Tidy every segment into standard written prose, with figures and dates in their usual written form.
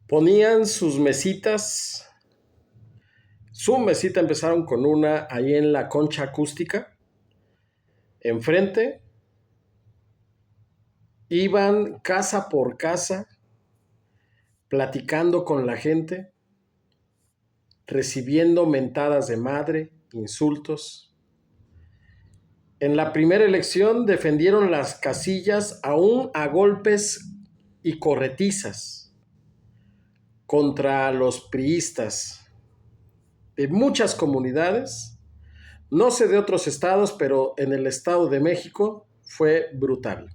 Ponían sus mesitas, su mesita empezaron con una ahí en la concha acústica, enfrente, iban casa por casa, platicando con la gente, recibiendo mentadas de madre, insultos. En la primera elección defendieron las casillas aún a golpes y corretizas contra los priistas de muchas comunidades, no sé de otros estados, pero en el Estado de México fue brutal.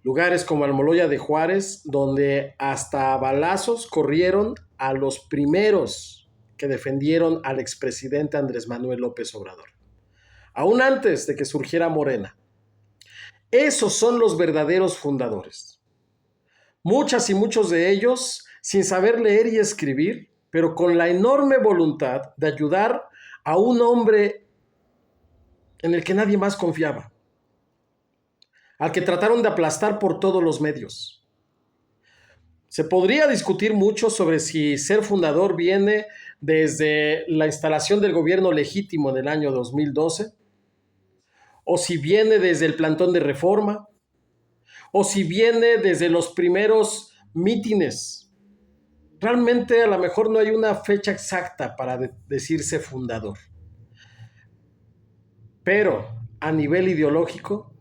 Lugares como Almoloya de Juárez, donde hasta a balazos corrieron a los primeros que defendieron al expresidente Andrés Manuel López Obrador, aún antes de que surgiera Morena. Esos son los verdaderos fundadores. Muchas y muchos de ellos sin saber leer y escribir, pero con la enorme voluntad de ayudar a un hombre en el que nadie más confiaba, al que trataron de aplastar por todos los medios. Se podría discutir mucho sobre si ser fundador viene desde la instalación del gobierno legítimo en el año 2012, o si viene desde el plantón de Reforma, o si viene desde los primeros mítines. Realmente a lo mejor no hay una fecha exacta para decirse fundador. Pero a nivel ideológico,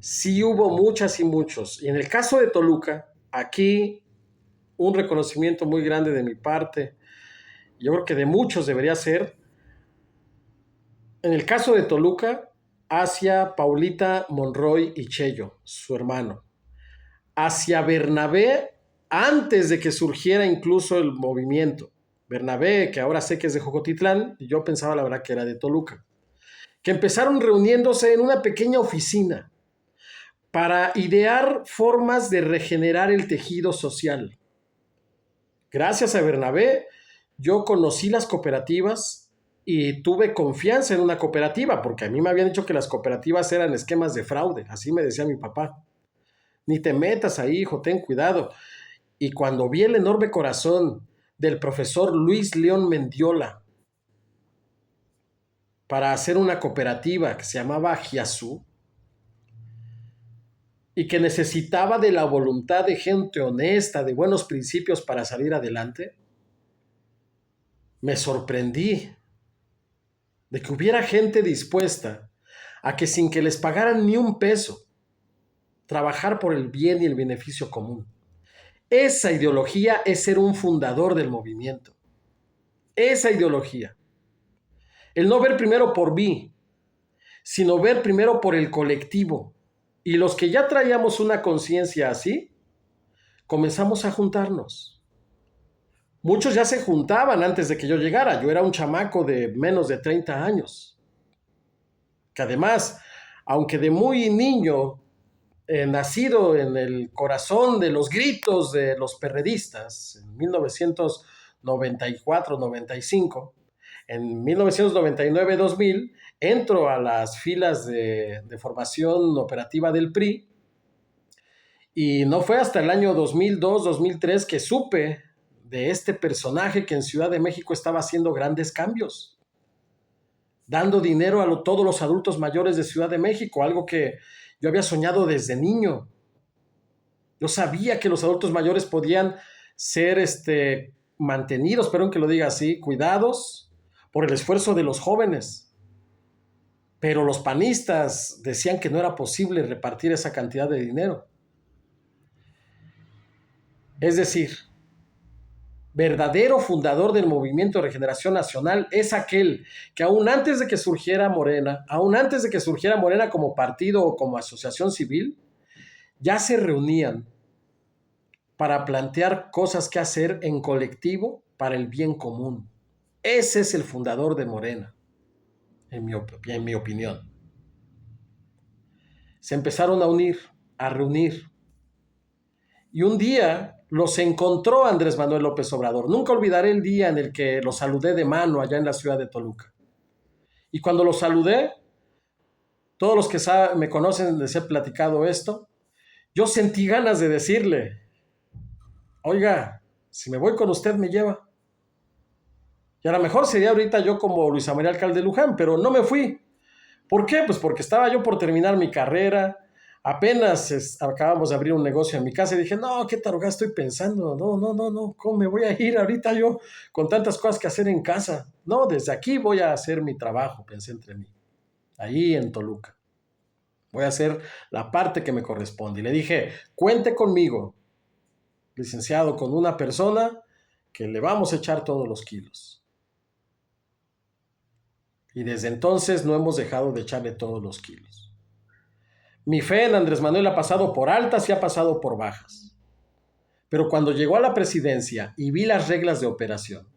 sí hubo muchas y muchos. Y en el caso de Toluca, aquí un reconocimiento muy grande de mi parte, yo creo que de muchos debería ser, en el caso de Toluca, hacia Paulita Monroy y Chello, su hermano, hacia Bernabé, antes de que surgiera incluso el movimiento. Bernabé, que ahora sé que es de Jocotitlán, y yo pensaba la verdad que era de Toluca, que empezaron reuniéndose en una pequeña oficina para idear formas de regenerar el tejido social. Gracias a Bernabé, yo conocí las cooperativas y tuve confianza en una cooperativa, porque a mí me habían dicho que las cooperativas eran esquemas de fraude, así me decía mi papá. Ni te metas ahí, hijo, ten cuidado. Y cuando vi el enorme corazón del profesor Luis León Mendiola para hacer una cooperativa que se llamaba Giazú y que necesitaba de la voluntad de gente honesta, de buenos principios para salir adelante, me sorprendí de que hubiera gente dispuesta a que sin que les pagaran ni un peso, trabajar por el bien y el beneficio común. Esa ideología es ser un fundador del movimiento. Esa ideología. El no ver primero por mí, sino ver primero por el colectivo. Y los que ya traíamos una conciencia así, comenzamos a juntarnos. Muchos ya se juntaban antes de que yo llegara. Yo era un chamaco de menos de 30 años. Que además, aunque de muy niño, nacido en el corazón de los gritos de los perredistas, en 1994-95, en 1999-2000, entro a las filas de formación operativa del PRI y no fue hasta el año 2002-2003 que supe de este personaje que en Ciudad de México estaba haciendo grandes cambios, dando dinero a todos los adultos mayores de Ciudad de México, algo que yo había soñado desde niño. Yo sabía que los adultos mayores podían ser mantenidos, perdón que lo diga así, cuidados por el esfuerzo de los jóvenes. Pero los panistas decían que no era posible repartir esa cantidad de dinero. Es decir, verdadero fundador del Movimiento de Regeneración Nacional es aquel que aún antes de que surgiera Morena, como partido o como asociación civil, ya se reunían para plantear cosas que hacer en colectivo para el bien común. Ese es el fundador de Morena, en mi opinión. Se empezaron a unir, a reunir. Y un día los encontró Andrés Manuel López Obrador. Nunca olvidaré el día en el que los saludé de mano allá en la ciudad de Toluca. Y cuando los saludé, todos los que me conocen les he platicado esto, yo sentí ganas de decirle, oiga, Si me voy con usted, me lleva. Y a lo mejor sería ahorita yo como Luis María Alcalde de Luján, pero no me fui. ¿Por qué? Pues porque estaba yo por terminar mi carrera, apenas acabamos de abrir un negocio en mi casa y dije, no, qué tarugada estoy pensando, no, ¿cómo me voy a ir ahorita yo con tantas cosas que hacer en casa? No, desde aquí voy a hacer mi trabajo, pensé entre mí, ahí en Toluca. Voy a hacer la parte que me corresponde. Y le dije, cuente conmigo, licenciado, con una persona que le vamos a echar todos los kilos. Y desde entonces no hemos dejado de echarle todos los kilos. Mi fe en Andrés Manuel ha pasado por altas y ha pasado por bajas. Pero cuando llegó a la presidencia y vi las reglas de operación,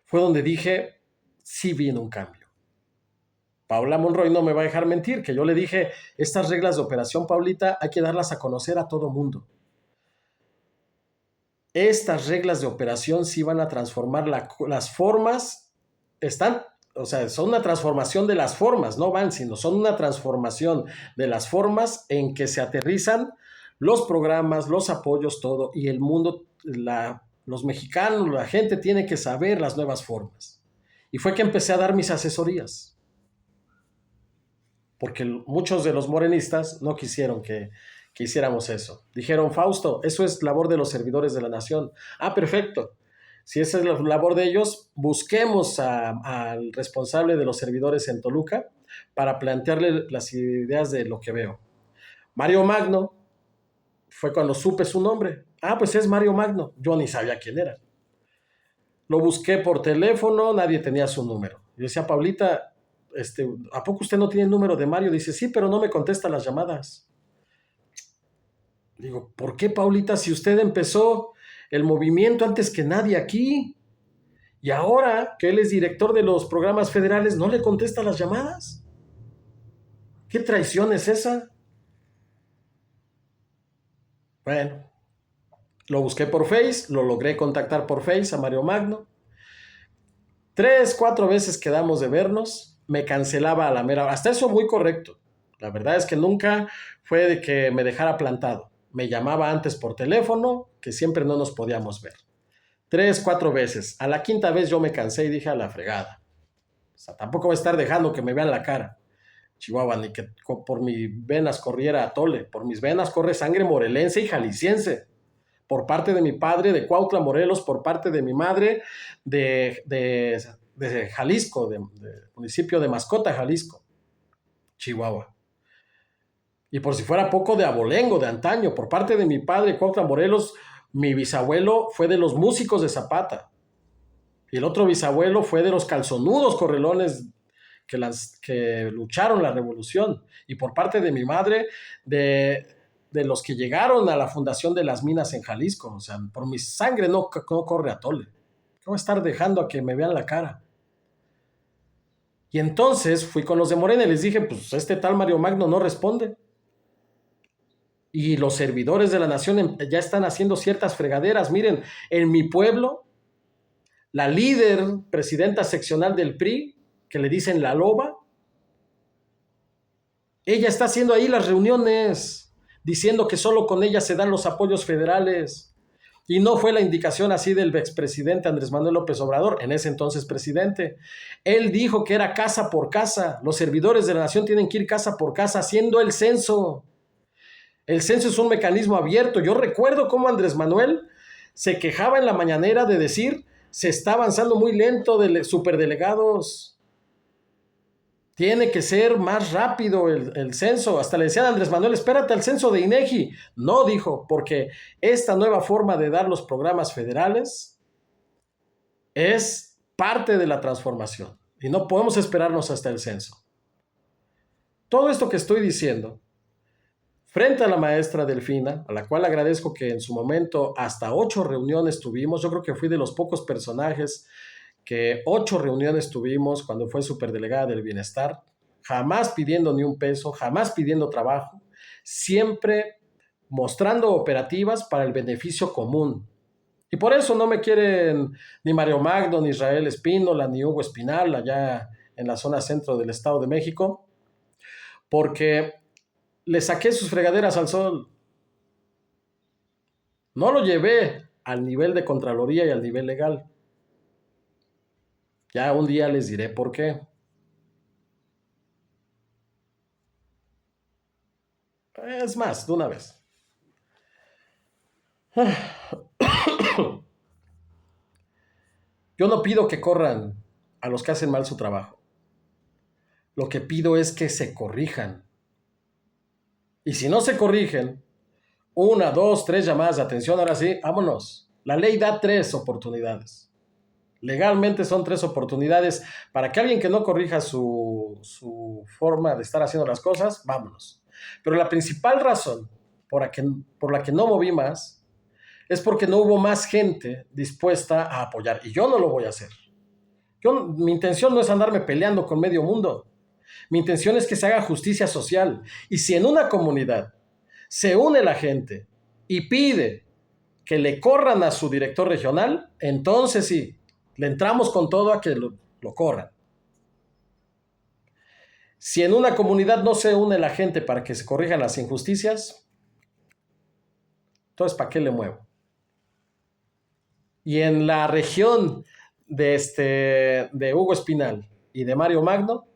fue donde dije, sí viene un cambio. Paula Monroy no me va a dejar mentir, que yo le dije, estas reglas de operación, Paulita, hay que darlas a conocer a todo mundo. Estas reglas de operación sí van a transformar las formas, son una transformación de las formas, no van, sino son una transformación de las formas en que se aterrizan los programas, los apoyos, todo, y el mundo, los mexicanos, la gente tiene que saber las nuevas formas. Y fue que empecé a dar mis asesorías, porque muchos de los morenistas no quisieron que hiciéramos eso. Dijeron, Fausto, eso es labor de los servidores de la nación. Ah, perfecto. Si esa es la labor de ellos, busquemos al responsable de los servidores en Toluca para plantearle las ideas de lo que veo. Mario Magno fue cuando supe su nombre. Ah, pues es Mario Magno. Yo ni sabía quién era. Lo busqué por teléfono, nadie tenía su número. Yo decía, Paulita, ¿a poco usted no tiene el número de Mario? Dice, sí, pero no me contesta las llamadas. Digo, ¿por qué, Paulita, si usted empezó el movimiento antes que nadie aquí? Y ahora que él es director de los programas federales, ¿no le contesta las llamadas? ¿Qué traición es esa? Bueno, lo busqué por Face, lo logré contactar por Face a Mario Magno. 3, 4 veces quedamos de vernos, me cancelaba a la mera hora. Hasta eso muy correcto. La verdad es que nunca fue de que me dejara plantado. Me llamaba antes por teléfono, que siempre no nos podíamos ver. 3, 4 veces. A la quinta vez yo me cansé y dije a la fregada. O sea, tampoco voy a estar dejando que me vean la cara. Chihuahua, ni que por mis venas corriera atole. Por mis venas corre sangre morelense y jalisciense. Por parte de mi padre de Cuautla, Morelos, por parte de mi madre de Jalisco, del municipio de Mascota, Jalisco, Chihuahua. Y por si fuera poco, de Abolengo, de antaño, por parte de mi padre de Cuautla, Morelos, mi bisabuelo fue de los músicos de Zapata. Y el otro bisabuelo fue de los calzonudos correlones que lucharon la revolución. Y por parte de mi madre, de los que llegaron a la fundación de las minas en Jalisco. O sea, por mi sangre no corre atole. ¿Cómo voy a estar dejando a que me vean la cara? Y entonces fui con los de Morena y les dije, pues este tal Mario Magno no responde. Y los servidores de la nación ya están haciendo ciertas fregaderas. Miren, en mi pueblo, la líder presidenta seccional del PRI, que le dicen la loba, ella está haciendo ahí las reuniones, diciendo que solo con ella se dan los apoyos federales. Y no fue la indicación así del expresidente Andrés Manuel López Obrador, en ese entonces presidente. Él dijo que era casa por casa. Los servidores de la nación tienen que ir casa por casa haciendo el censo. El censo es un mecanismo abierto. Yo recuerdo cómo Andrés Manuel se quejaba en la mañanera de decir, se está avanzando muy lento de superdelegados. Tiene que ser más rápido el censo. Hasta le decían a Andrés Manuel, espérate al censo de INEGI. No, dijo, porque esta nueva forma de dar los programas federales es parte de la transformación y no podemos esperarnos hasta el censo. Todo esto que estoy diciendo, frente a la maestra Delfina, a la cual agradezco que en su momento hasta 8 reuniones tuvimos, yo creo que fui de los pocos personajes que 8 reuniones tuvimos cuando fue superdelegada del bienestar, jamás pidiendo ni un peso, jamás pidiendo trabajo, siempre mostrando operativas para el beneficio común. Y por eso no me quieren ni Mario Magno, ni Israel Espínola, ni Hugo Espinal, allá en la zona centro del Estado de México, porque le saqué sus fregaderas al sol. No lo llevé al nivel de Contraloría y al nivel legal. Ya un día les diré por qué. Es más, de una vez. Yo no pido que corran a los que hacen mal su trabajo. Lo que pido es que se corrijan. Y si no se corrigen, una, dos, tres llamadas de atención, ahora sí, vámonos. La ley da 3 oportunidades. Legalmente son 3 oportunidades para que alguien que no corrija su forma de estar haciendo las cosas, vámonos. Pero la principal razón por la que no moví más es porque no hubo más gente dispuesta a apoyar. Y yo no lo voy a hacer. Mi intención no es andarme peleando con medio mundo. Mi intención es que se haga justicia social. Y si en una comunidad se une la gente y pide que le corran a su director regional, entonces sí, le entramos con todo a que lo corran. Si en una comunidad no se une la gente para que se corrijan las injusticias, entonces ¿para qué le muevo? Y en la región de Hugo Espinal y de Mario Magno,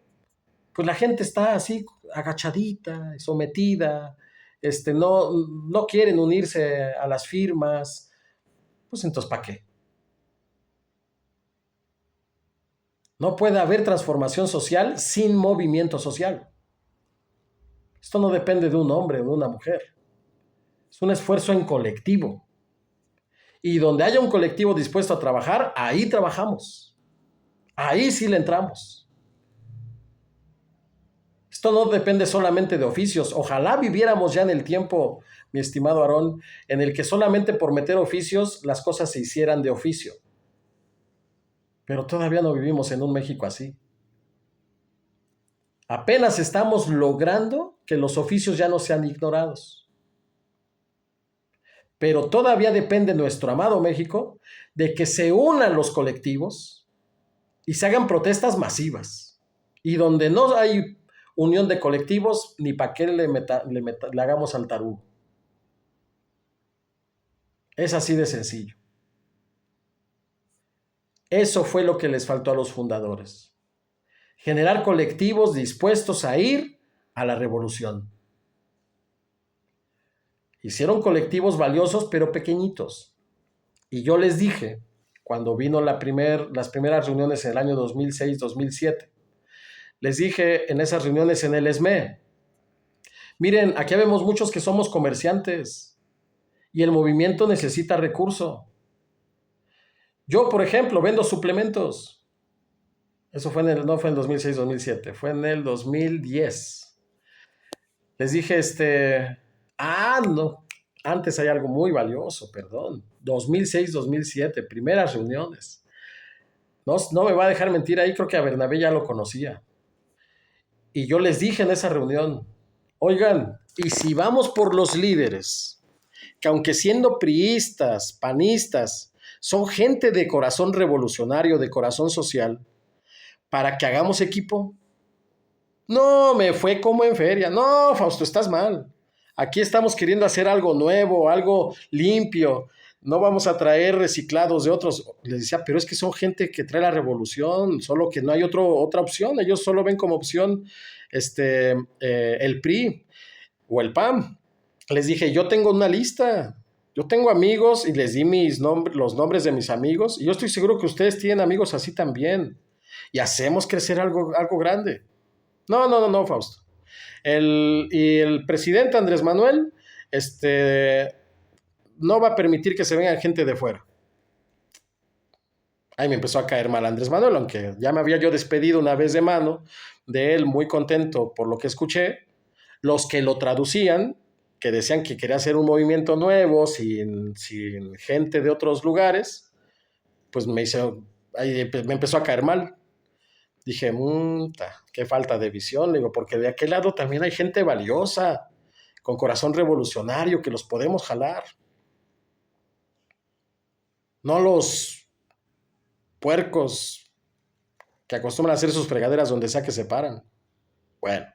pues la gente está así agachadita, sometida, no quieren unirse a las firmas, pues entonces ¿para qué? No puede haber transformación social sin movimiento social. Esto no depende de un hombre o de una mujer. Es un esfuerzo en colectivo. Y donde haya un colectivo dispuesto a trabajar, ahí trabajamos. Ahí sí le entramos. Esto no depende solamente de oficios. Ojalá viviéramos ya en el tiempo, mi estimado Aarón, en el que solamente por meter oficios las cosas se hicieran de oficio. Pero todavía no vivimos en un México así. Apenas estamos logrando que los oficios ya no sean ignorados. Pero todavía depende nuestro amado México de que se unan los colectivos y se hagan protestas masivas. Y donde no hay unión de colectivos, ni para qué le hagamos al tarugo. Es así de sencillo. Eso fue lo que les faltó a los fundadores. Generar colectivos dispuestos a ir a la revolución. Hicieron colectivos valiosos, pero pequeñitos. Y yo les dije, cuando vino las primeras reuniones en el año 2006-2007, les dije en esas reuniones en el ESME, miren, aquí vemos muchos que somos comerciantes y el movimiento necesita recurso. Yo, por ejemplo, vendo suplementos. Eso no fue en 2006-2007, fue en el 2010. Les dije, no, antes hay algo muy valioso, perdón. 2006-2007, primeras reuniones. No me va a dejar mentir ahí, creo que a Bernabé ya lo conocía. Y yo les dije en esa reunión, oigan, y si vamos por los líderes, que aunque siendo priistas, panistas, son gente de corazón revolucionario, de corazón social, para que hagamos equipo. No, me fue como en feria. No, Fausto, estás mal. Aquí estamos queriendo hacer algo nuevo, algo limpio. No vamos a traer reciclados de otros. Les decía, pero es que son gente que trae la revolución, solo que no hay otra opción. Ellos solo ven como opción el PRI o el PAN. Les dije, yo tengo una lista. Yo tengo amigos y les di los nombres de mis amigos. Y yo estoy seguro que ustedes tienen amigos así también. Y hacemos crecer algo grande. No, Fausto. El presidente Andrés Manuel no va a permitir que se venga gente de fuera. Ahí me empezó a caer mal Andrés Manuel, aunque ya me había yo despedido una vez de mano de él, muy contento por lo que escuché. Los que lo traducían, que decían que quería hacer un movimiento nuevo, sin gente de otros lugares, pues me empezó a caer mal. Dije, qué falta de visión, digo, porque de aquel lado también hay gente valiosa, con corazón revolucionario, que los podemos jalar. No los puercos que acostumbran a hacer sus fregaderas donde sea que se paran. Bueno,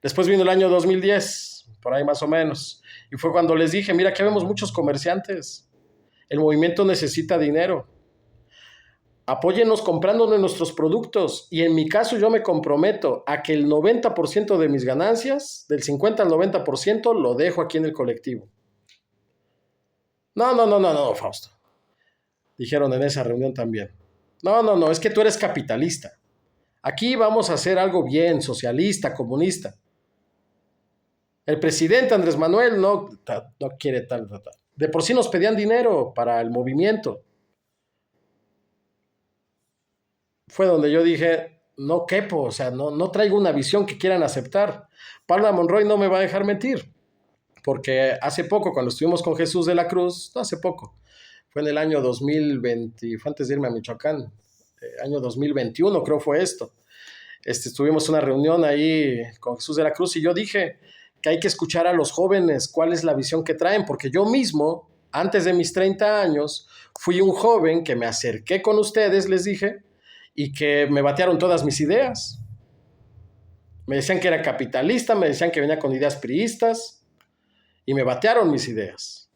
después vino el año 2010, por ahí más o menos, y fue cuando les dije, mira, aquí vemos muchos comerciantes, El movimiento necesita dinero. Apóyennos comprándonos nuestros productos y en mi caso yo me comprometo a que el 90% de mis ganancias, del 50 al 90%, lo dejo aquí en el colectivo. No, no, no, no, no, Fausto. Dijeron en esa reunión también. No, no, no, es que tú eres capitalista. Aquí vamos a hacer algo bien, socialista, comunista. El presidente Andrés Manuel no quiere tal. De por sí nos pedían dinero para el movimiento. Fue donde yo dije, no quepo, o sea, no traigo una visión que quieran aceptar. Paula Monroy no me va a dejar mentir, porque hace poco, cuando estuvimos con Jesús de la Cruz, no hace poco, fue en el año 2020, fue antes de irme a Michoacán, año 2021 creo fue esto. Tuvimos una reunión ahí con Jesús de la Cruz y yo dije que hay que escuchar a los jóvenes cuál es la visión que traen, porque yo mismo, antes de mis 30 años, fui un joven que me acerqué con ustedes, les dije, y que me batearon todas mis ideas. Me decían que era capitalista, me decían que venía con ideas priistas y me batearon mis ideas.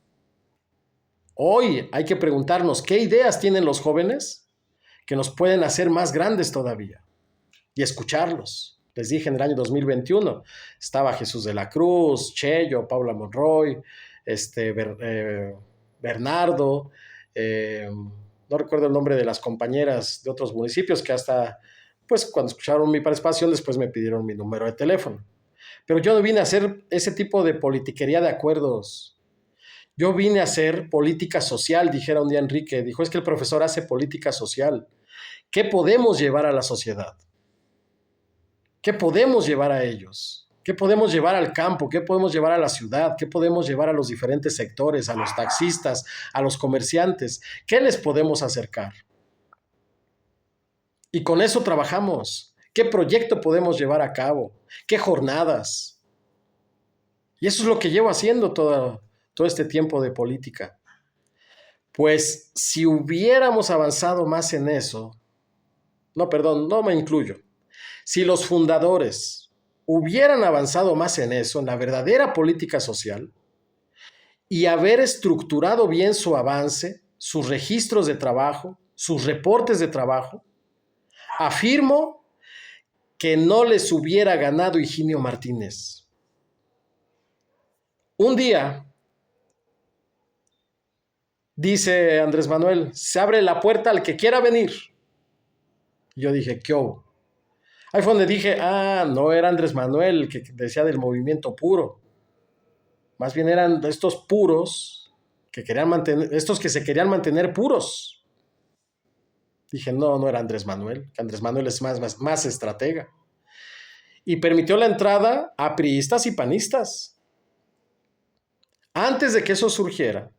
Hoy hay que preguntarnos qué ideas tienen los jóvenes que nos pueden hacer más grandes todavía y escucharlos. Les dije en el año 2021, estaba Jesús de la Cruz, Cheyo, Paula Monroy, Bernardo, no recuerdo el nombre de las compañeras de otros municipios que hasta, pues cuando escucharon mi participación, después me pidieron mi número de teléfono. Pero yo no vine a hacer ese tipo de politiquería de acuerdos. Yo vine a hacer política social, dijera un día Enrique. Dijo, es que el profesor hace política social. ¿Qué podemos llevar a la sociedad? ¿Qué podemos llevar a ellos? ¿Qué podemos llevar al campo? ¿Qué podemos llevar a la ciudad? ¿Qué podemos llevar a los diferentes sectores, a los taxistas, a los comerciantes? ¿Qué les podemos acercar? Y con eso trabajamos. ¿Qué proyecto podemos llevar a cabo? ¿Qué jornadas? Y eso es lo que llevo haciendo todo este tiempo de política. Pues si hubiéramos avanzado más en eso, no me incluyo. Si los fundadores hubieran avanzado más en eso, en la verdadera política social, y haber estructurado bien su avance, sus registros de trabajo, sus reportes de trabajo, afirmo que no les hubiera ganado Higinio Martínez. Un día, dice Andrés Manuel, se abre la puerta al que quiera venir. Yo dije, ¿qué hubo? Ahí fue donde dije, no era Andrés Manuel el que decía del movimiento puro. Más bien eran estos puros que querían mantener, estos que se querían mantener puros. Dije, no era Andrés Manuel, que Andrés Manuel es más estratega. Y permitió la entrada a priistas y panistas. Antes de que eso surgiera,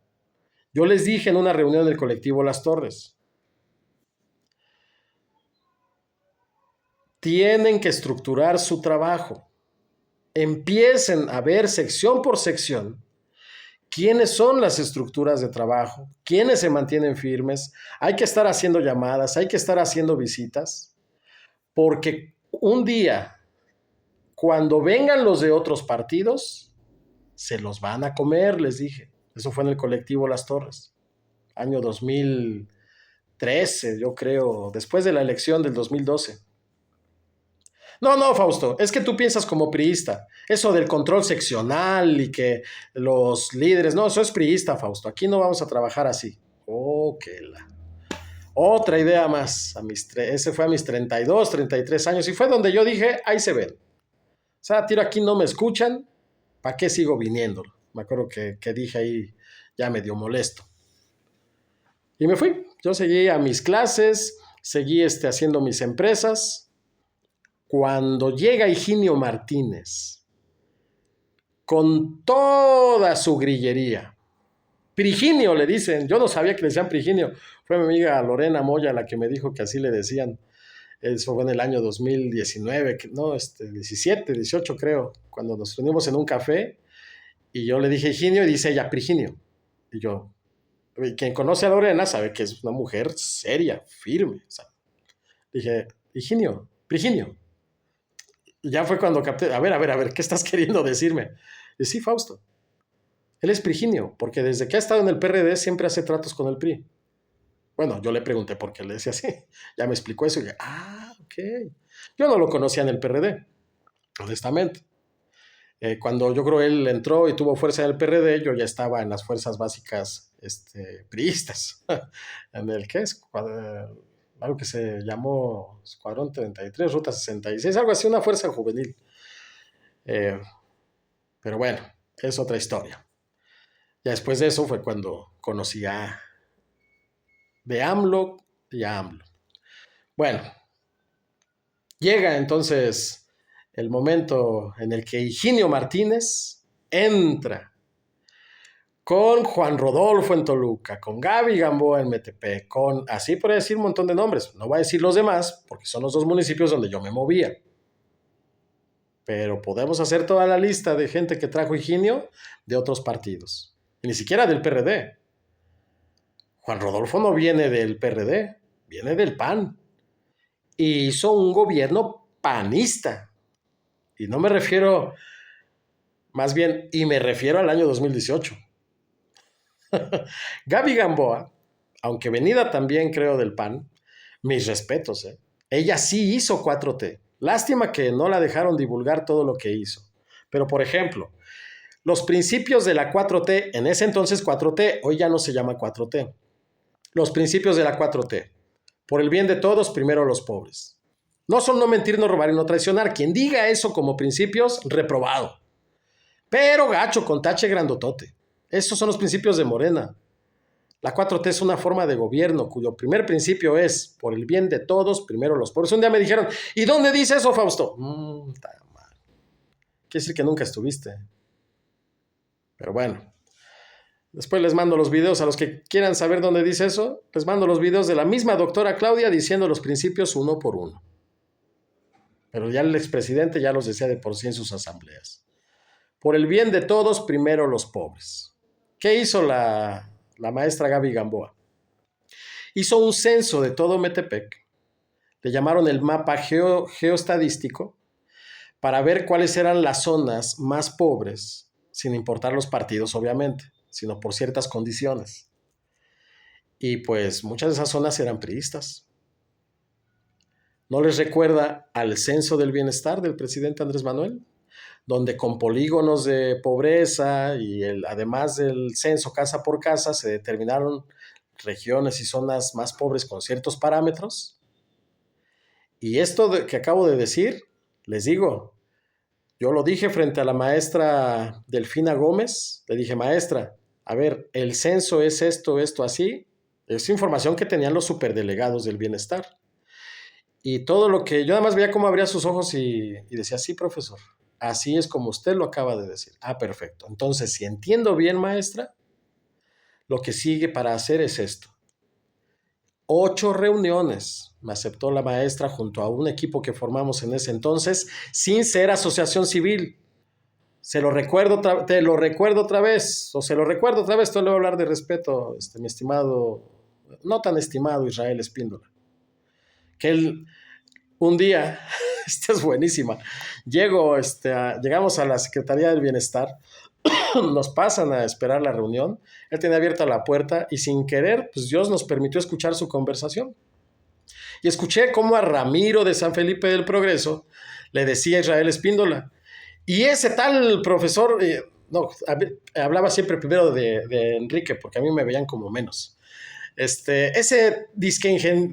yo les dije en una reunión del colectivo Las Torres, tienen que estructurar su trabajo. Empiecen a ver sección por sección quiénes son las estructuras de trabajo, quiénes se mantienen firmes. Hay que estar haciendo llamadas, hay que estar haciendo visitas, porque un día, cuando vengan los de otros partidos, se los van a comer, les dije. Eso fue en el colectivo Las Torres, año 2013, yo creo, después de la elección del 2012. No, Fausto, es que tú piensas como priista. Eso del control seccional y que los líderes, no, eso es priista, Fausto. Aquí no vamos a trabajar así. Oh, otra idea más. Ese fue a mis 32, 33 años y fue donde yo dije, ahí se ven. O sea, tiro aquí no me escuchan, ¿para qué sigo viniendo? Me acuerdo que dije ahí ya medio molesto. Y me fui. Yo seguí a mis clases, seguí haciendo mis empresas. Cuando llega Higinio Martínez, con toda su grillería, Priginio le dicen, yo no sabía que le decían Priginio, fue mi amiga Lorena Moya la que me dijo que así le decían, eso fue en el año 2019, 17, 18 creo, cuando nos reunimos en un café, y yo le dije Higinio, y dice ella Priginio, y yo, quien conoce a Lorena sabe que es una mujer seria, firme, dije, Higinio, Priginio. Y ya fue cuando capté, a ver, ¿qué estás queriendo decirme? Y sí, Fausto, Él es priginio, porque desde que ha estado en el PRD siempre hace tratos con el PRI. Bueno, yo le pregunté por qué le decía así. Ya me explicó eso y dije, ok. Yo no lo conocía en el PRD, honestamente. Cuando yo creo él entró y tuvo fuerza en el PRD, yo ya estaba en las fuerzas básicas priistas. En el que es algo que se llamó Escuadrón 33, Ruta 66, algo así, una fuerza juvenil. Eh, pero bueno, es otra historia. Ya después de eso fue cuando conocí de AMLO y a AMLO. Bueno, llega entonces el momento en el que Higinio Martínez entra con Juan Rodolfo en Toluca, con Gaby Gamboa en Metepec, con, así por decir un montón de nombres. No voy a decir los demás, porque son los dos municipios donde yo me movía. Pero podemos hacer toda la lista de gente que trajo Higinio de otros partidos. Y ni siquiera del PRD. Juan Rodolfo no viene del PRD, viene del PAN. Y hizo un gobierno panista. Y no me refiero, más bien, y me refiero al año 2018. Gaby Gamboa, aunque venida también creo del PAN, mis respetos, ¿eh? Ella sí hizo 4T. Lástima que no la dejaron divulgar todo lo que hizo. Pero, por ejemplo, los principios de la 4T, en ese entonces 4T, hoy ya no se llama 4T. Los principios de la 4T. Por el bien de todos, primero los pobres. No son no mentir, no robar y no traicionar. Quien diga eso como principios, reprobado. Pero gacho, con tache grandotote. Esos son los principios de Morena. La 4T es una forma de gobierno cuyo primer principio es, por el bien de todos, primero los pobres. Un día me dijeron, ¿y dónde dice eso, Fausto? Quiere decir que nunca estuviste. Pero bueno, después les mando los videos a los que quieran saber dónde dice eso. Les mando los videos de la misma doctora Claudia diciendo los principios uno por uno. Pero ya el expresidente ya los decía de por sí en sus asambleas. Por el bien de todos, primero los pobres. ¿Qué hizo la maestra Gaby Gamboa? Hizo un censo de todo Metepec. Le llamaron el mapa geoestadístico para ver cuáles eran las zonas más pobres, sin importar los partidos, obviamente, sino por ciertas condiciones. Y pues muchas de esas zonas eran priistas. ¿No les recuerda al censo del bienestar del presidente Andrés Manuel? Donde con polígonos de pobreza y además del censo casa por casa se determinaron regiones y zonas más pobres con ciertos parámetros. Y esto que acabo de decir, les digo, yo lo dije frente a la maestra Delfina Gómez, le dije, maestra, a ver, el censo es esto, así, es información que tenían los superdelegados del bienestar. Y todo lo que yo nada más veía cómo abría sus ojos y decía, sí, profesor, así es como usted lo acaba de decir. Ah, perfecto. Entonces, si entiendo bien, maestra, lo que sigue para hacer es esto. 8 reuniones me aceptó la maestra junto a un equipo que formamos en ese entonces, sin ser asociación civil. Te lo recuerdo otra vez, o se lo recuerdo otra vez, te le voy a hablar de respeto, mi estimado, no tan estimado Israel Espíndola. Que él, un día, esta es buenísima, llegamos a la Secretaría del Bienestar, nos pasan a esperar la reunión, él tenía abierta la puerta y sin querer, pues Dios nos permitió escuchar su conversación. Y escuché cómo a Ramiro de San Felipe del Progreso le decía Israel Espíndola, y ese tal profesor, hablaba siempre primero de Enrique, porque a mí me veían como menos. Ese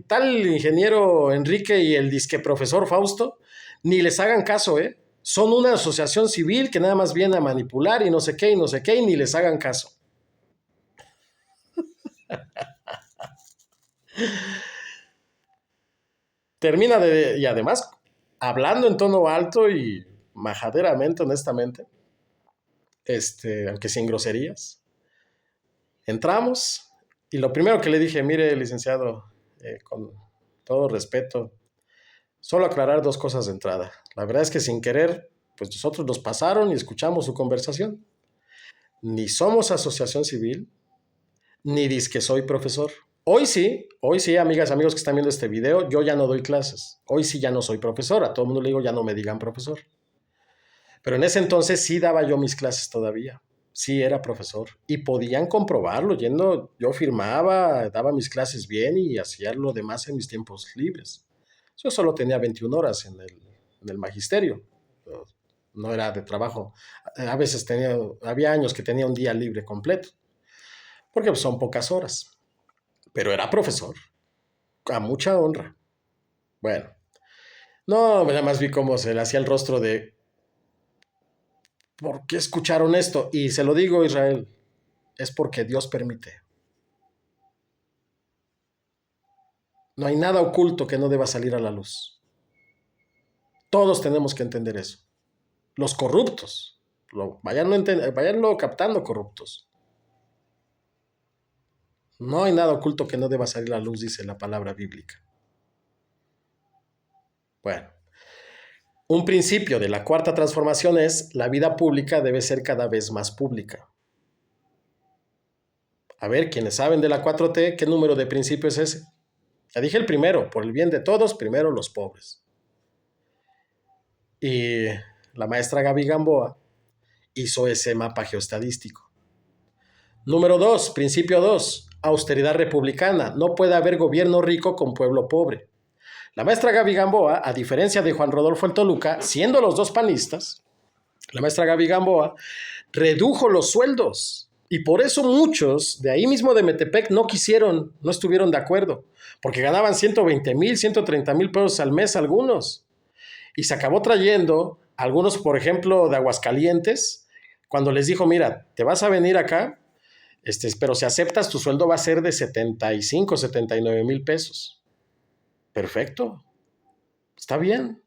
tal ingeniero Enrique y el disque profesor Fausto, ni les hagan caso, son una asociación civil que nada más viene a manipular y no sé qué, y ni les hagan caso. Termina y además, hablando en tono alto y majaderamente, honestamente, aunque sin groserías, entramos y lo primero que le dije, mire, licenciado, con todo respeto, solo aclarar 2 cosas de entrada. La verdad es que sin querer, pues nosotros nos pasaron y escuchamos su conversación. Ni somos asociación civil, ni disque soy profesor. Hoy sí, amigas, amigos que están viendo este video, yo ya no doy clases. Hoy sí ya no soy profesor. A todo el mundo le digo, ya no me digan profesor. Pero en ese entonces sí daba yo mis clases todavía. Sí, era profesor. Y podían comprobarlo yendo, yo firmaba, daba mis clases bien y hacía lo demás en mis tiempos libres. Yo solo tenía 21 horas en el magisterio. No era de trabajo. A veces había años que tenía un día libre completo, porque pues, son pocas horas. Pero era profesor, a mucha honra. Bueno, no, nada más vi cómo se le hacía el rostro de, ¿por qué escucharon esto? Y se lo digo, Israel, es porque Dios permite. No hay nada oculto que no deba salir a la luz. Todos tenemos que entender eso. Los corruptos, vayanlo captando corruptos. No hay nada oculto que no deba salir a la luz, dice la palabra bíblica. Bueno, un principio de la cuarta transformación es la vida pública debe ser cada vez más pública. A ver, quienes saben de la 4T, ¿qué número de principio es ese? Ya dije el primero, por el bien de todos, primero los pobres. Y la maestra Gaby Gamboa hizo ese mapa geoestadístico. Número 2, principio 2, austeridad republicana. No puede haber gobierno rico con pueblo pobre. La maestra Gaby Gamboa, a diferencia de Juan Rodolfo el Toluca, siendo los dos panistas, la maestra Gaby Gamboa redujo los sueldos. Y por eso muchos de ahí mismo de Metepec no estuvieron de acuerdo, porque ganaban 120,000, 130,000 pesos al mes algunos. Y se acabó trayendo algunos, por ejemplo, de Aguascalientes, cuando les dijo, mira, te vas a venir acá, pero si aceptas, tu sueldo va a ser de 75, 79,000 pesos. Perfecto, está bien.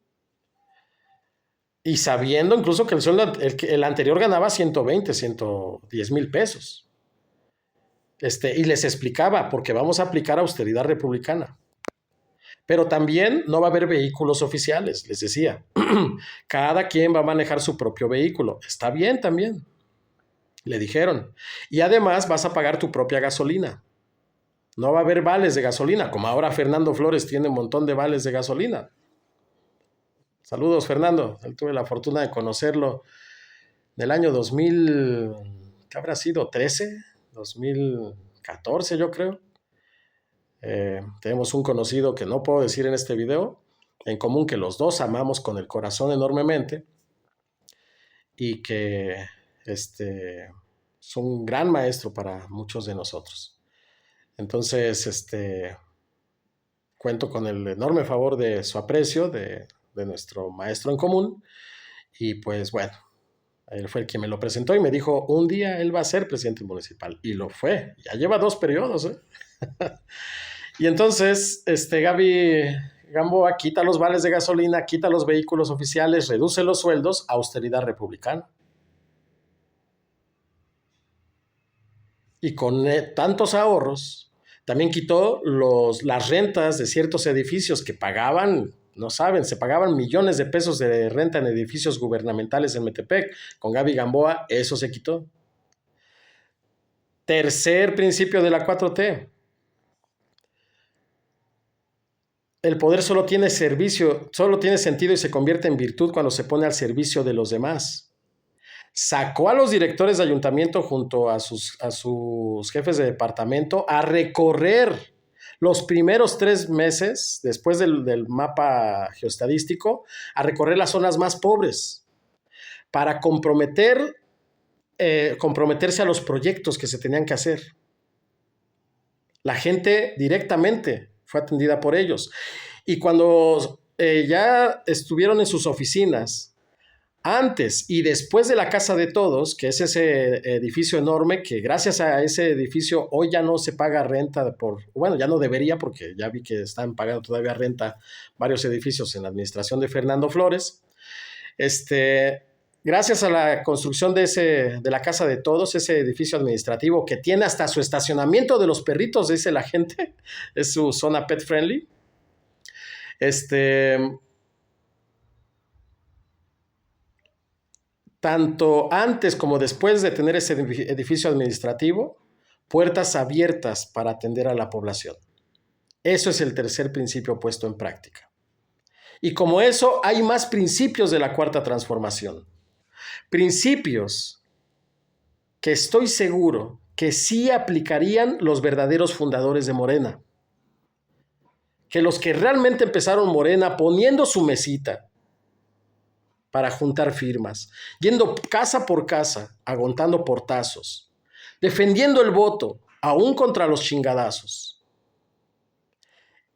Y sabiendo incluso que el sueldo, el anterior ganaba 120, 110,000 pesos. Y les explicaba, porque vamos a aplicar austeridad republicana. Pero también no va a haber vehículos oficiales, les decía. Cada quien va a manejar su propio vehículo. Está bien también, le dijeron. Y además vas a pagar tu propia gasolina. No va a haber vales de gasolina, como ahora Fernando Flores tiene un montón de vales de gasolina. Saludos, Fernando. Tuve la fortuna de conocerlo en el año 2000, ¿qué habrá sido? ¿13? 2014, yo creo. Tenemos un conocido que no puedo decir en este video, en común que los dos amamos con el corazón enormemente y que es un gran maestro para muchos de nosotros. Entonces, cuento con el enorme favor de su aprecio, de nuestro maestro en común, y pues bueno, él fue el que me lo presentó y me dijo, un día él va a ser presidente municipal, y lo fue, ya lleva 2 periodos, ¿eh? Y entonces, Gaby Gamboa quita los vales de gasolina, quita los vehículos oficiales, reduce los sueldos, austeridad republicana. Y con tantos ahorros, también quitó las rentas de ciertos edificios que pagaban, no saben, se pagaban millones de pesos de renta en edificios gubernamentales en Metepec. Con Gaby Gamboa, eso se quitó. Tercer principio de la 4T. El poder solo tiene sentido y se convierte en virtud cuando se pone al servicio de los demás. Sacó a los directores de ayuntamiento junto a sus jefes de departamento a recorrer los primeros 3 meses, después del mapa geoestadístico, a recorrer las zonas más pobres para comprometerse a los proyectos que se tenían que hacer. La gente directamente fue atendida por ellos. Y cuando ya estuvieron en sus oficinas, antes y después de la Casa de Todos, que es ese edificio enorme que gracias a ese edificio hoy ya no se paga renta bueno, ya no debería porque ya vi que están pagando todavía renta varios edificios en la administración de Fernando Flores. Gracias a la construcción de la Casa de Todos, ese edificio administrativo que tiene hasta su estacionamiento de los perritos, dice la gente, es su zona pet friendly. Tanto antes como después de tener ese edificio administrativo, puertas abiertas para atender a la población. Eso es el tercer principio puesto en práctica. Y como eso, hay más principios de la cuarta transformación. Principios que estoy seguro que sí aplicarían los verdaderos fundadores de Morena. Que los que realmente empezaron Morena poniendo su mesita para juntar firmas, yendo casa por casa, aguantando portazos, defendiendo el voto, aún contra los chingadazos.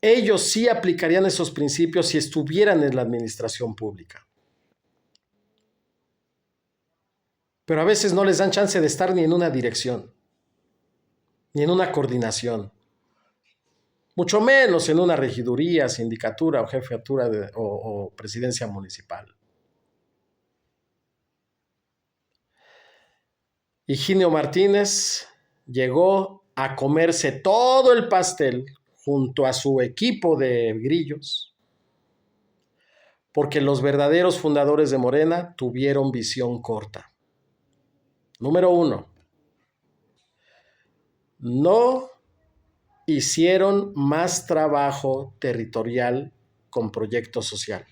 Ellos sí aplicarían esos principios si estuvieran en la administración pública. Pero a veces no les dan chance de estar ni en una dirección, ni en una coordinación, mucho menos en una regiduría, sindicatura o jefatura o presidencia municipal. Higinio Martínez llegó a comerse todo el pastel junto a su equipo de grillos, porque los verdaderos fundadores de Morena tuvieron visión corta. Número 1, no hicieron más trabajo territorial con proyecto social,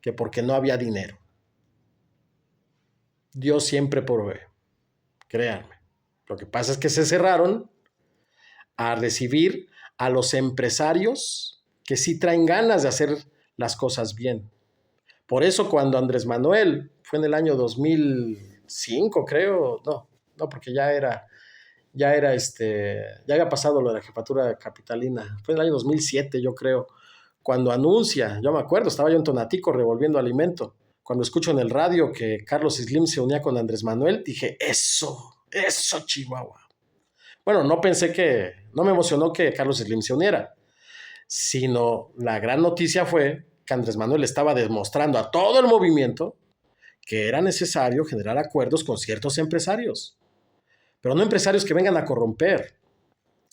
que porque no había dinero. Dios siempre provee, créanme. Lo que pasa es que se cerraron a recibir a los empresarios que sí traen ganas de hacer las cosas bien. Por eso cuando Andrés Manuel, fue en el año 2005, creo, no, porque ya había pasado lo de la jefatura capitalina, fue en el año 2007, yo creo, cuando anuncia, yo me acuerdo, estaba yo en Tonatico revolviendo alimento, cuando escucho en el radio que Carlos Slim se unía con Andrés Manuel, dije, eso, Chihuahua. Bueno, no me emocionó que Carlos Slim se uniera, sino la gran noticia fue que Andrés Manuel estaba demostrando a todo el movimiento que era necesario generar acuerdos con ciertos empresarios, pero no empresarios que vengan a corromper,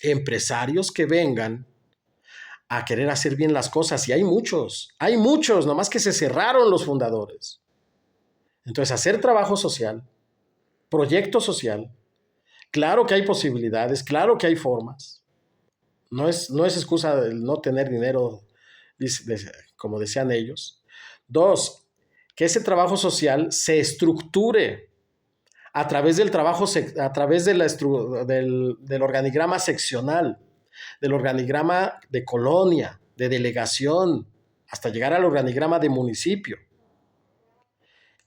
empresarios que vengan a querer hacer bien las cosas, y hay muchos, nomás que se cerraron los fundadores. Entonces, hacer trabajo social, proyecto social, claro que hay posibilidades, claro que hay formas. No es excusa el no tener dinero, como decían ellos. 2, que ese trabajo social se estructure a través del trabajo, a través del organigrama seccional, del organigrama de colonia, de delegación, hasta llegar al organigrama de municipio.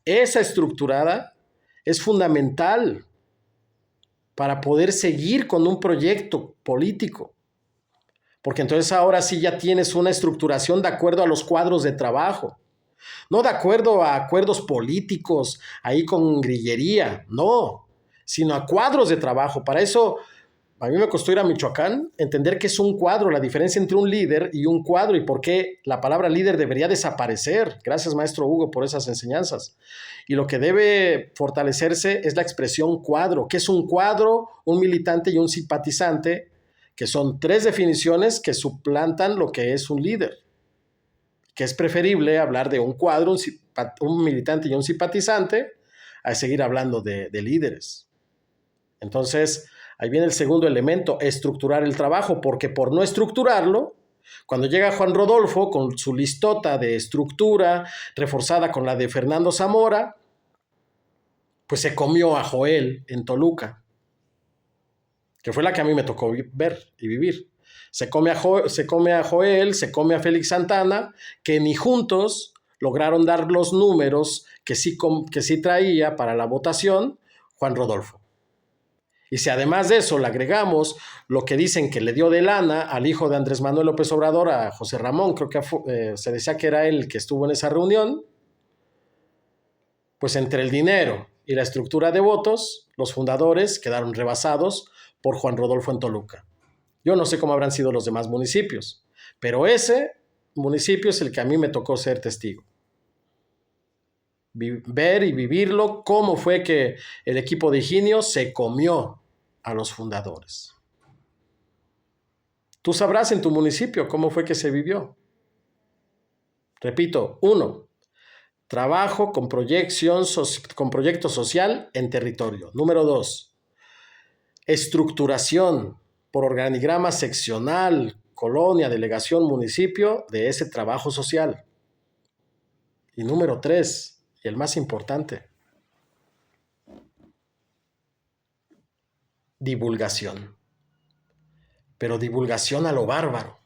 Esa estructurada es fundamental para poder seguir con un proyecto político, porque entonces ahora sí ya tienes una estructuración de acuerdo a los cuadros de trabajo, no de acuerdo a acuerdos políticos ahí con grillería, no, sino a cuadros de trabajo. Para eso a mí me costó ir a Michoacán, entender qué es un cuadro, la diferencia entre un líder y un cuadro y por qué la palabra líder debería desaparecer. Gracias, maestro Hugo, por esas enseñanzas. Y lo que debe fortalecerse es la expresión cuadro. ¿Qué es un cuadro, un militante y un simpatizante? Que son 3 definiciones que suplantan lo que es un líder. Que es preferible hablar de un cuadro, un militante y un simpatizante, a seguir hablando de líderes. Entonces, ahí viene el segundo elemento, estructurar el trabajo, porque por no estructurarlo, cuando llega Juan Rodolfo con su listota de estructura, reforzada con la de Fernando Zamora, pues se comió a Joel en Toluca, que fue la que a mí me tocó ver y vivir. Se come a Joel, se come a Félix Santana, que ni juntos lograron dar los números que sí traía para la votación Juan Rodolfo. Y si además de eso le agregamos lo que dicen que le dio de lana al hijo de Andrés Manuel López Obrador, a José Ramón, creo que se decía que era él el que estuvo en esa reunión, pues entre el dinero y la estructura de votos, los fundadores quedaron rebasados por Juan Rodolfo en Toluca. Yo no sé cómo habrán sido los demás municipios, pero ese municipio es el que a mí me tocó ser testigo. Ver y vivirlo, cómo fue que el equipo de Higinio se comió a los fundadores. Tú sabrás en tu municipio cómo fue que se vivió. Repito, 1, trabajo con proyecto social en territorio. Número 2, estructuración por organigrama seccional, colonia, delegación, municipio de ese trabajo social. Y número 3, y el más importante, divulgación, pero divulgación a lo bárbaro.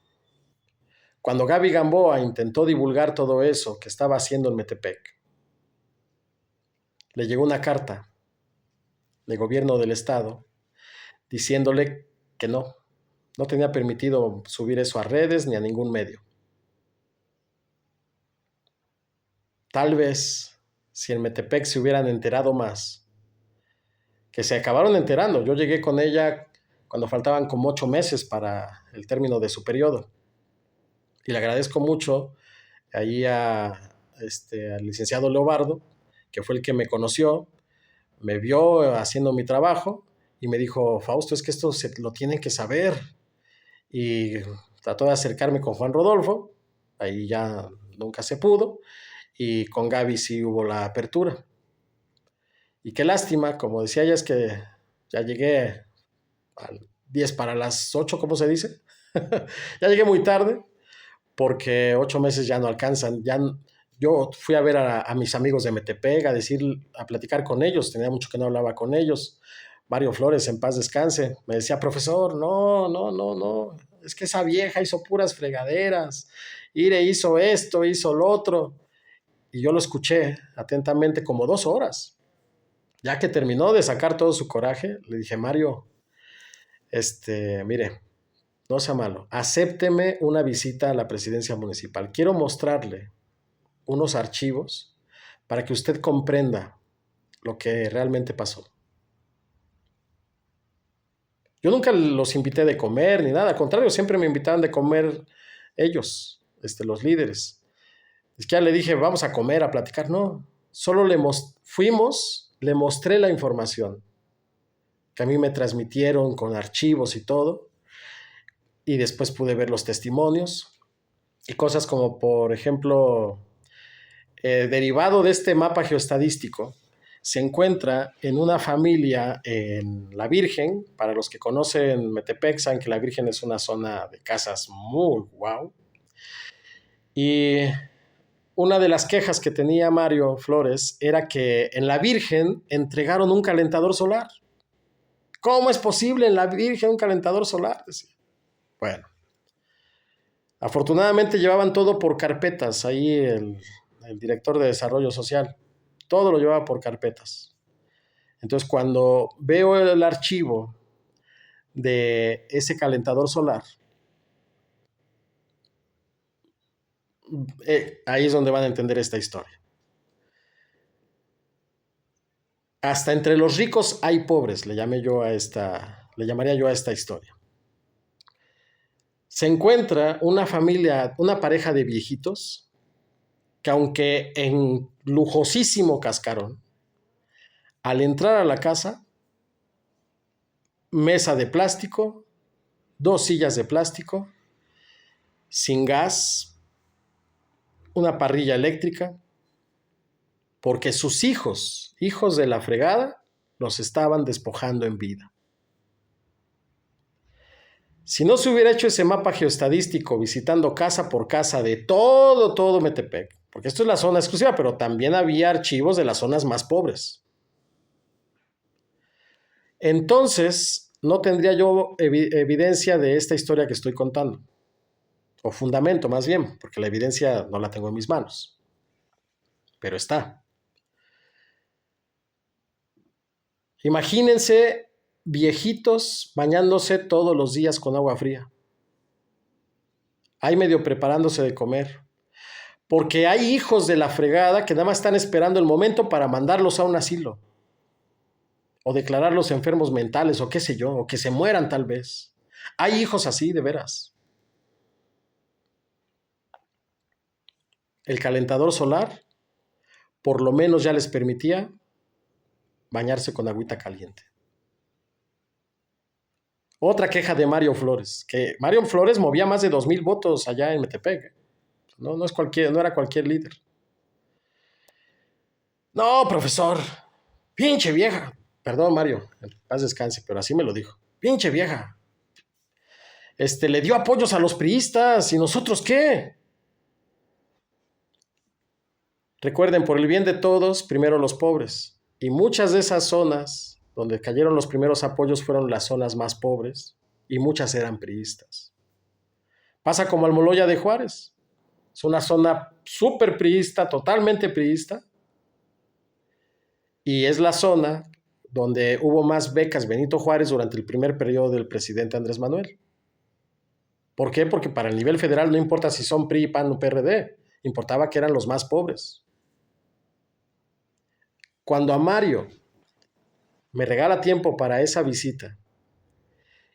Cuando Gaby Gamboa intentó divulgar todo eso que estaba haciendo en Metepec, le llegó una carta del gobierno del estado diciéndole que no tenía permitido subir eso a redes ni a ningún medio. Tal vez, si en Metepec se hubieran enterado más, que se acabaron enterando. Yo llegué con ella cuando faltaban como 8 meses para el término de su periodo. Y le agradezco mucho ahí al licenciado Leobardo, que fue el que me conoció, me vio haciendo mi trabajo y me dijo, Fausto, es que esto se lo tienen que saber. Y trató de acercarme con Juan Rodolfo, ahí ya nunca se pudo, y con Gaby sí hubo la apertura. Y qué lástima, como decía ella, es que ya llegué al 10 para las 8, ¿cómo se dice? Ya llegué muy tarde, porque 8 meses ya no alcanzan. Yo fui a ver a mis amigos de Metepec, a platicar con ellos, tenía mucho que no hablaba con ellos. Mario Flores, en paz descanse, me decía, profesor, no, es que esa vieja hizo puras fregaderas, Ire hizo esto, hizo lo otro. Y yo lo escuché atentamente como 2 horas. Ya que terminó de sacar todo su coraje, le dije, Mario, mire, no sea malo, acépteme una visita a la presidencia municipal. Quiero mostrarle unos archivos para que usted comprenda lo que realmente pasó. Yo nunca los invité de comer ni nada, al contrario, siempre me invitaban de comer ellos, los líderes. Es que ya le dije, vamos a comer, a platicar. No, solo fuimos, le mostré la información que a mí me transmitieron con archivos y todo, y después pude ver los testimonios y cosas como, por ejemplo, derivado de este mapa geoestadístico, se encuentra en una familia en La Virgen. Para los que conocen Metepec, saben que La Virgen es una zona de casas muy guau. Y una de las quejas que tenía Mario Flores era que en La Virgen entregaron un calentador solar. ¿Cómo es posible en La Virgen un calentador solar? Decía. Bueno, afortunadamente llevaban todo por carpetas, ahí el director de desarrollo social, todo lo llevaba por carpetas. Entonces, cuando veo el archivo de ese calentador solar, ahí es donde van a entender esta historia. Hasta entre los ricos hay pobres, le llamaría yo a esta historia. Se encuentra una familia, una pareja de viejitos, que aunque en lujosísimo cascarón, al entrar a la casa, mesa de plástico, 2 sillas de plástico, sin gas, una parrilla eléctrica, porque sus hijos de la fregada, los estaban despojando en vida. Si no se hubiera hecho ese mapa geoestadístico visitando casa por casa de todo Metepec, porque esto es la zona exclusiva, pero también había archivos de las zonas más pobres. Entonces, no tendría yo evidencia de esta historia que estoy contando, o fundamento más bien, porque la evidencia no la tengo en mis manos, pero está. Imagínense viejitos bañándose todos los días con agua fría, ahí medio preparándose de comer, porque hay hijos de la fregada que nada más están esperando el momento para mandarlos a un asilo, o declararlos enfermos mentales, o qué sé yo, o que se mueran tal vez. Hay hijos así, de veras. El calentador solar, por lo menos ya les permitía bañarse con agüita caliente. Otra queja de Mario Flores, que Mario Flores movía más de 2,000 votos allá en Metepec. No era cualquier líder. No, profesor, pinche vieja. Perdón, Mario, en paz descanse, pero así me lo dijo. Pinche vieja. Le dio apoyos a los priistas, ¿y nosotros qué? Recuerden, por el bien de todos, primero los pobres. Y muchas de esas zonas donde cayeron los primeros apoyos fueron las zonas más pobres y muchas eran priistas. Pasa como Almoloya de Juárez. Es una zona súper priista, totalmente priista, y es la zona donde hubo más becas Benito Juárez durante el primer periodo del presidente Andrés Manuel. ¿Por qué? Porque para el nivel federal no importa si son PRI, PAN o PRD, importaba que eran los más pobres. Cuando a Mario me regala tiempo para esa visita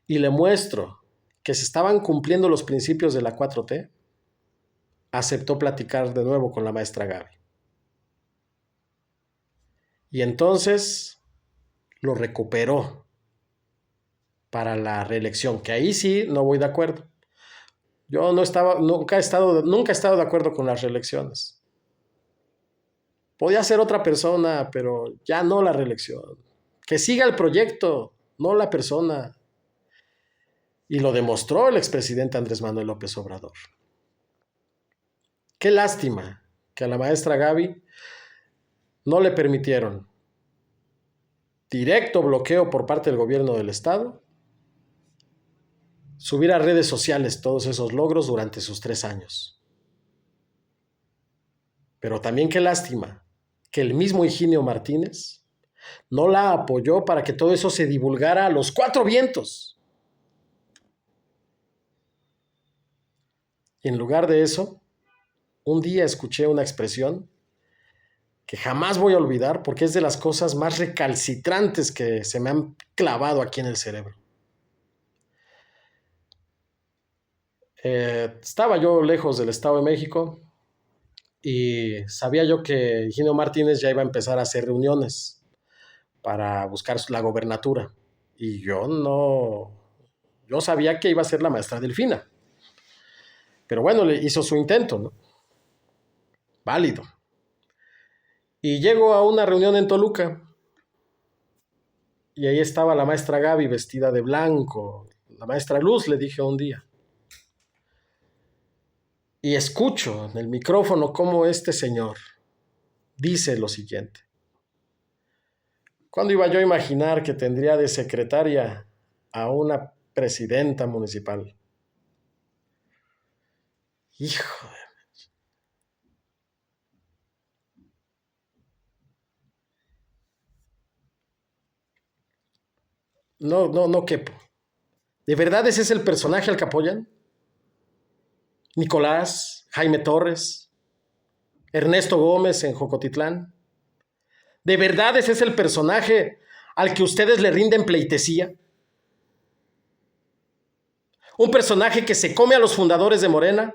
y le muestro que se estaban cumpliendo los principios de la 4T, aceptó platicar de nuevo con la maestra Gaby. Y entonces lo recuperó para la reelección, que ahí sí no voy de acuerdo. Yo nunca he estado de acuerdo con las reelecciones. Podía ser otra persona, pero ya no la reelección. Que siga el proyecto, no la persona. Y lo demostró el expresidente Andrés Manuel López Obrador. Qué lástima que a la maestra Gaby no le permitieron directo bloqueo por parte del gobierno del estado, subir a redes sociales todos esos logros durante sus 3 años. Pero también qué lástima que el mismo Higinio Martínez no la apoyó para que todo eso se divulgara a los 4 vientos. Y en lugar de eso, un día escuché una expresión que jamás voy a olvidar porque es de las cosas más recalcitrantes que se me han clavado aquí en el cerebro. Estaba yo lejos del Estado de México y sabía yo que Higinio Martínez ya iba a empezar a hacer reuniones para buscar la gobernatura. Y yo sabía que iba a ser la maestra Delfina. Pero bueno, le hizo su intento, ¿no? Válido. Y llego a una reunión en Toluca y ahí estaba la maestra Gaby vestida de blanco. La maestra Luz, le dije un día. Y escucho en el micrófono cómo este señor dice lo siguiente. ¿Cuándo iba yo a imaginar que tendría de secretaria a una presidenta municipal? Hijo de... No quepo. ¿De verdad ese es el personaje al que apoyan? Nicolás, Jaime Torres, Ernesto Gómez en Jocotitlán. ¿De verdad ese es el personaje al que ustedes le rinden pleitesía? Un personaje que se come a los fundadores de Morena,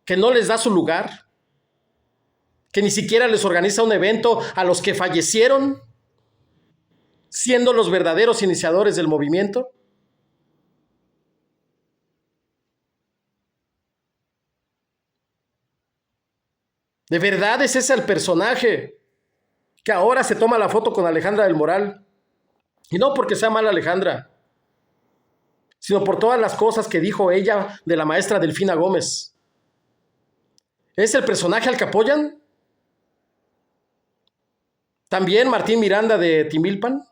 que no les da su lugar, que ni siquiera les organiza un evento a los que fallecieron, siendo los verdaderos iniciadores del movimiento. ¿De verdad es ese el personaje que ahora se toma la foto con Alejandra del Moral? Y no porque sea mala Alejandra, sino por todas las cosas que dijo ella de la maestra Delfina Gómez. ¿Es el personaje al que apoyan? ¿También Martín Miranda de Timilpan?